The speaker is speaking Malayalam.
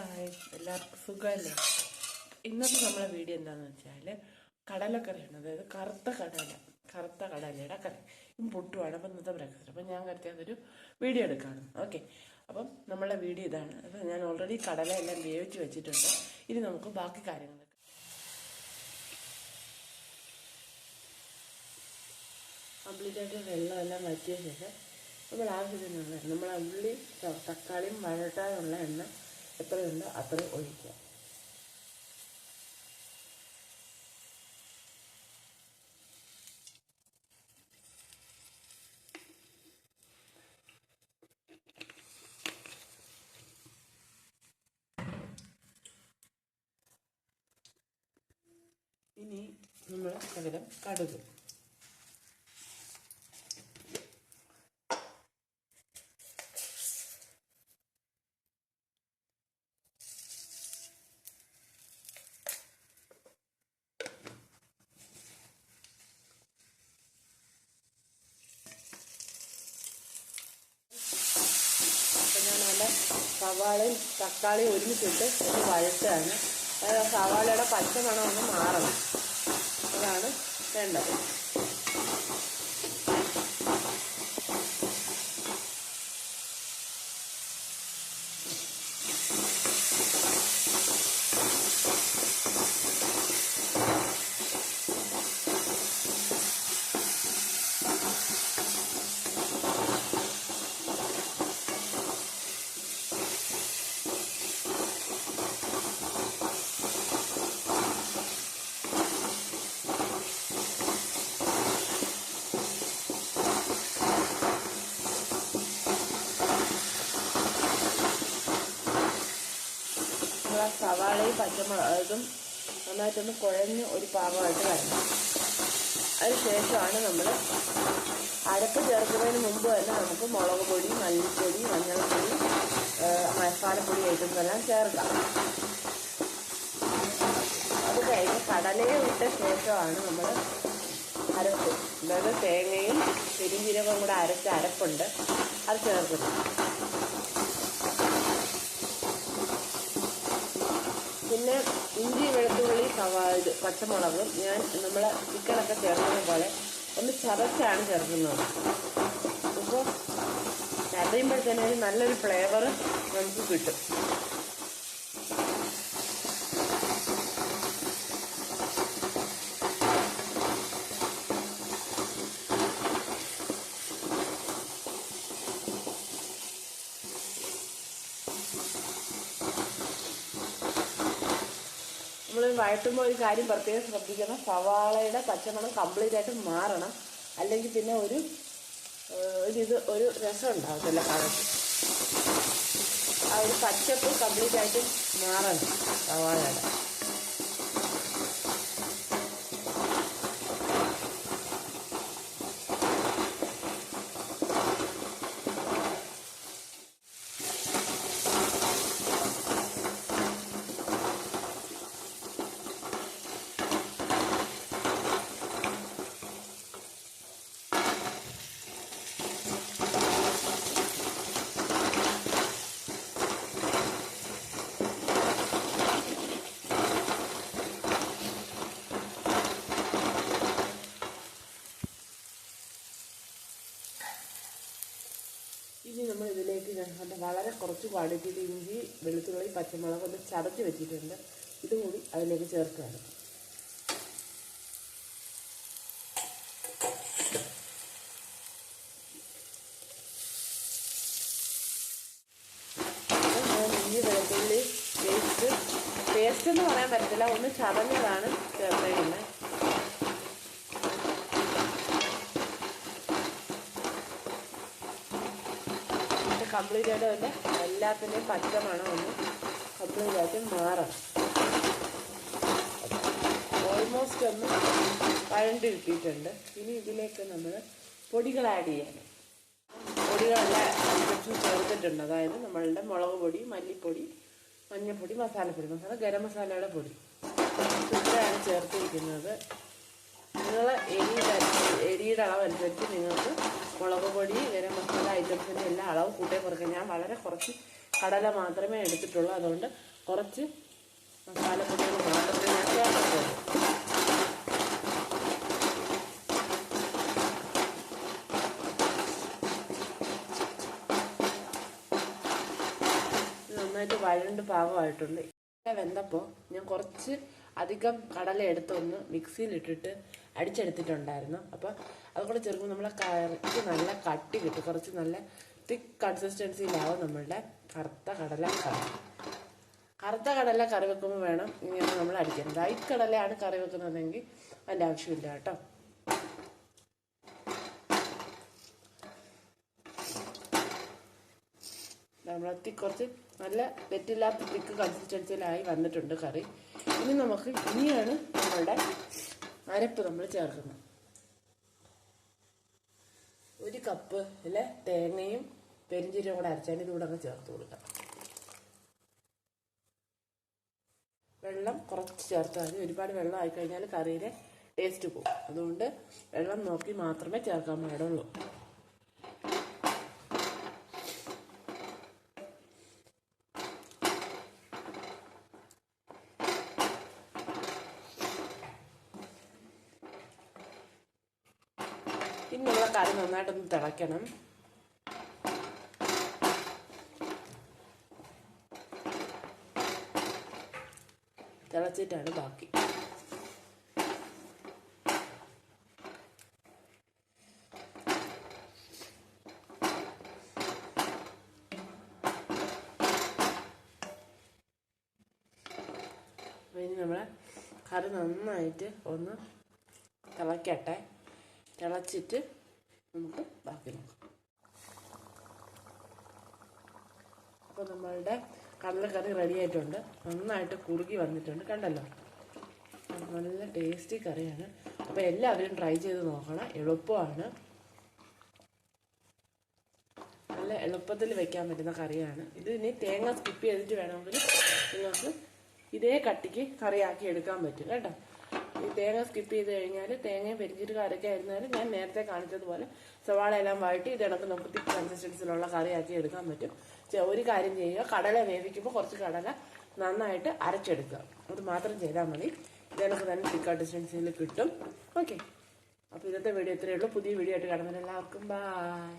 ഹായ്, എല്ലാവർക്കും സുഖമല്ലേ? ഇന്നത്തെ നമ്മളെ വീഡിയോ എന്താണെന്ന് വെച്ചാൽ കടലക്കറിയാണ്. അതായത് കറുത്ത കടലയുടെ കറി. പുട്ടുമാണ് അപ്പം ഇന്നത്തെ ബ്രേക്ക്ഫാസ്റ്റ്. അപ്പം ഞാൻ കരുതി അതൊരു വീഡിയോ എടുക്കാണ്. ഓക്കെ, അപ്പം നമ്മളെ വീഡിയോ ഇതാണ്. അപ്പം ഞാൻ ഓൾറെഡി കടല എല്ലാം വേവിച്ച് വെച്ചിട്ടുണ്ട്. ഇനി നമുക്ക് ബാക്കി കാര്യങ്ങളൊക്കെ കംപ്ലീറ്റായിട്ട് വെള്ളമെല്ലാം വറ്റിയ ശേഷം നമ്മൾ ആവശ്യത്തിനുള്ള നമ്മളെ ഉള്ളി തക്കാളിയും വഴട്ടാനുള്ള എണ്ണ എത്രയുണ്ടോ അത്രയും ഒഴിക്കുക. ഇനി നമ്മൾ പകരം കടുക്, ഞാൻ നല്ല സവാളയും തക്കാളിയും ഒരുമിച്ചിട്ട് ഒന്ന് വഴറ്റുകയാണ്. അതായത് സവാളയുടെ പച്ചമണം ഒന്ന് മാറണം, അതാണ് വേണ്ടത്. സവാളയും പച്ചമുളകും നന്നായിട്ടൊന്ന് കുഴഞ്ഞ് ഒരു പാകമായിട്ട് വരണം. അതിന് ശേഷമാണ് നമ്മൾ അരപ്പ് ചേർക്കുന്നതിന് മുമ്പ് തന്നെ നമുക്ക് മുളക് പൊടി, മല്ലിപ്പൊടി, മഞ്ഞൾപ്പൊടി, മസാലപ്പൊടി ഐറ്റംസ് എല്ലാം ചേർക്കാം. അത് കഴിഞ്ഞ് കടലയെ ഇട്ട ശേഷമാണ് നമ്മൾ അരപ്പ്, അതായത് തേങ്ങയും പെരുംജീരകവും കൂടെ അരച്ച അരപ്പുണ്ട്, അത് ചേർക്കുന്നത്. പിന്നെ ഇഞ്ചി, വെളുത്തുള്ളി, പച്ചമുളക് ഞാൻ നമ്മൾ ചിക്കനൊക്കെ ചേർക്കുന്ന പോലെ ഒന്ന് ചതച്ചാണ് ചേർക്കുന്നത്. അപ്പോൾ ചതയുമ്പോഴത്തേന് നല്ലൊരു ഫ്ലേവർ നമുക്ക് കിട്ടും. നമ്മൾ വഴറ്റുമ്പോൾ ഒരു കാര്യം പ്രത്യേകം ശ്രദ്ധിക്കണം, സവാളയുടെ പച്ചമണം കംപ്ലീറ്റ് ആയിട്ട് മാറണം. അല്ലെങ്കിൽ പിന്നെ ഒരു രസം ഉണ്ടാകത്തില്ല കറിക്ക്. ആ ഒരു പച്ചപ്പ് കംപ്ലീറ്റ് ആയിട്ട് മാറണം സവാളയുടെ. ഇനി നമ്മൾ ഇതിലേക്ക് വളരെ കുറച്ച് ക്വാണ്ടിറ്റിയിൽ ഇഞ്ചി, വെളുത്തുള്ളി, പച്ചമുളക് ഒന്ന് ചതച്ച് വെച്ചിട്ടുണ്ട്. ഇതുകൂടി അതിലേക്ക് ചേർക്കുകയാണ്. ഇഞ്ചി, വെളുത്തുള്ളി പേസ്റ്റ് എന്ന് പറയാൻ പറ്റത്തില്ല, ഒന്ന് ചതഞ്ഞതാണ് ചേർത്തേക്കുന്നത്. കംപ്ലീറ്റ് ആയിട്ട് തന്നെ എല്ലാത്തിൻ്റെയും പച്ചമണം ഒന്ന് കംപ്ലീറ്റ് ആയിട്ട് മാറണം. ഓൾമോസ്റ്റ് ഒന്ന് വഴണ്ട് കിട്ടിയിട്ടുണ്ട്. ഇനി ഇതിലേക്ക് നമ്മൾ പൊടികൾ ആഡ് ചെയ്യണം. പൊടികളെല്ലാം കുറച്ച് ചേർത്തിട്ടുണ്ട്. അതായത് നമ്മളുടെ മുളക് പൊടി, മല്ലിപ്പൊടി, മഞ്ഞൾപ്പൊടി, മസാല ഗരം മസാലയുടെ പൊടി ഇത്രയാണ് ചേർത്തിരിക്കുന്നത്. നിങ്ങൾ എരിയുടെ അളവനുസരിച്ച് നിങ്ങൾക്ക് മുളക് പൊടി, ഗരം മസാല ഐറ്റംസിൻ്റെ എല്ലാ അളവ് കൂട്ടേ കുറയ്ക്കാം. ഞാൻ വളരെ കുറച്ച് കടല മാത്രമേ എടുത്തിട്ടുള്ളൂ, അതുകൊണ്ട് കുറച്ച് മസാലപ്പൊടികൾ മാത്രമേ ഞാൻ ചേർക്കത്തുള്ളൂ. നന്നായിട്ട് വഴണ്ട് പാകമായിട്ടുണ്ട്. വെന്തപ്പോൾ ഞാൻ കുറച്ച് അധികം കടല എടുത്തൊന്ന് മിക്സിയിലിട്ടിട്ട് അടിച്ചെടുത്തിട്ടുണ്ടായിരുന്നു. അപ്പോൾ അതുകൂടെ ചേർക്കുമ്പോൾ നമ്മളെ കറിക്ക് നല്ല കട്ടി കിട്ടും. കുറച്ച് നല്ല തിക്ക് കൺസിസ്റ്റൻസിയിലാവും നമ്മളുടെ കറുത്ത കടല കറി. കറുത്ത കടല കറി വെക്കുമ്പോൾ വേണം ഇങ്ങനെ നമ്മൾ അടിക്കണം. വൈറ്റ് കടലയാണ് കറി വെക്കുന്നതെങ്കിൽ അതിൻ്റെ ആവശ്യമില്ല കേട്ടോ. നമ്മളത്തി കുറച്ച് നല്ല വെറ്റില്ലാത്ത തിക്ക് കൺസിസ്റ്റൻസിയിലായി വന്നിട്ടുണ്ട് കറി. ഇനിയാണ് നമ്മളുടെ അരപ്പ് നമ്മൾ ചേർക്കുന്നത്. 1 കപ്പ് തേങ്ങയും പെരിഞ്ചീരകം കൂടെ അരച്ചാൽ ഇതുകൂടെ അങ്ങ് ചേർത്ത് കൊടുക്കാം. വെള്ളം കുറച്ച് ചേർത്താൽ മതി. ഒരുപാട് വെള്ളം ആയിക്കഴിഞ്ഞാൽ കറിയിലെ ടേസ്റ്റ് പോകും. അതുകൊണ്ട് വെള്ളം നോക്കി മാത്രമേ ചേർക്കാൻ പാടുള്ളൂ. ഇനി നമ്മളെ കറി നന്നായിട്ടൊന്ന് തിളയ്ക്കണം. തിളച്ചിട്ടാണ് ബാക്കി. ഇനി നമ്മളെ കറി നന്നായിട്ട് ഒന്ന് തിളയ്ക്കട്ടെ. തിളച്ചിട്ട് നമുക്ക് ബാക്കി നോക്കാം. അപ്പോൾ നമ്മളുടെ കടലക്കറി റെഡി ആയിട്ടുണ്ട്. നന്നായിട്ട് കുറുകി വന്നിട്ടുണ്ട്. കണ്ടല്ലോ, നല്ല ടേസ്റ്റി കറിയാണ്. അപ്പോൾ എല്ലാവരും ട്രൈ ചെയ്ത് നോക്കണം. എളുപ്പമാണ്, നല്ല എളുപ്പത്തിൽ വെക്കാൻ പറ്റുന്ന കറിയാണ് ഇത്. ഇനി തേങ്ങ സ്കിപ്പ് ചെയ്തിട്ട് വേണമെങ്കിൽ നിങ്ങൾക്ക് ഇതേ കട്ടിക്ക് കറിയാക്കി എടുക്കാൻ പറ്റും കേട്ടോ. ഈ തേങ്ങ സ്കിപ്പ് ചെയ്ത് കഴിഞ്ഞാൽ തേങ്ങയും പെരിഞ്ചീരകം അരക്കായിരുന്നാലും ഞാൻ നേരത്തെ കാണിച്ചതുപോലെ സവാള എല്ലാം വഴറ്റി ഇത് കണക്ക് നമുക്ക് തിക്ക് കൺസിസ്റ്റൻസിലുള്ള കറിയാക്കി എടുക്കാൻ പറ്റും. ഒരു കാര്യം ചെയ്യുക, കടല വേവിക്കുമ്പോൾ കുറച്ച് കടല നന്നായിട്ട് അരച്ചെടുക്കുക. അത് മാത്രം ചെയ്താൽ മതി. ഇത് കണക്ക് തന്നെ തിക്ക് കൺസിസ്റ്റൻസിയിൽ കിട്ടും. ഓക്കെ, അപ്പോൾ ഇന്നത്തെ വീഡിയോ ഇത്രയേ ഉള്ളൂ. പുതിയ വീഡിയോ ആയിട്ട് കാണുന്നവരെല്ലാവർക്കും ബൈ.